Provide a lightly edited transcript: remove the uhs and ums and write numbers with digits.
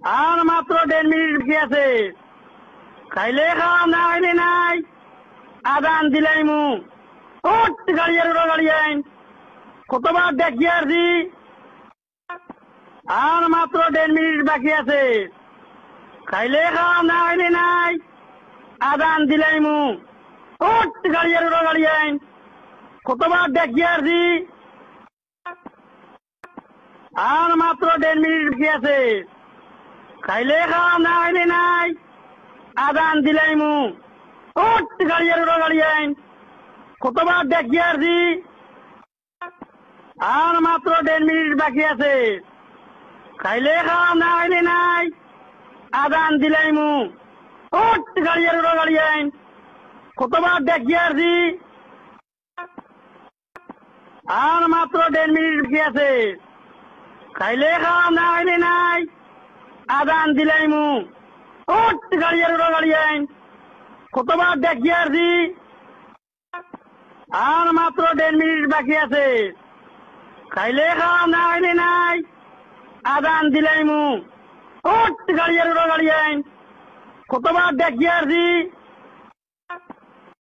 আর মাত্র 1.5 মিনিট বাকি আছে। খাইলে খাওয়া না খাইলে নাই। আদান দিলাই মু উঠ গাড়ি আর গাড়ি আইন কতবার দেখি আসি। আর মাত্র 1.5 মিনিট বাকি আছে। খাইলে খাওয়া না খাইলে নাই। আদান দিলাই মু উঠ গাড়ি আর গাড়ি আইন কতবার দেখি আসি। আর মাত্র 1.5 মিনিট বাকি আছে। খাইলে খাওয়া না খাইলে নাই। আদান দিলাই মু উঠ গাড়ি আর গাড়ি আইন কতবার দেখি আসি। আর মাত্র 1.5 মিনিট বাকি আছে। খাইলে খাওয়া না খাইলে নাই। আদান দিলাই মু উঠ গাড়ি আর গাড়ি আইন কতবার দেখি আসি। আর মাত্র 1.5 মিনিট বাকি আছে। খাইলে খাওয়া না খাইলে নাই। আদান দিলাই মু উঠ গাড়ি আর গাড়ি আইন কতবার দেখি আসি। আর মাত্র 1.5 মিনিট বাকি আছে। খাইলে খাওয়া না খাইলে নাই। আদান দিলাই মু উঠ গাড়ি আর গাড়ি আইন কতবার দেখি আসি।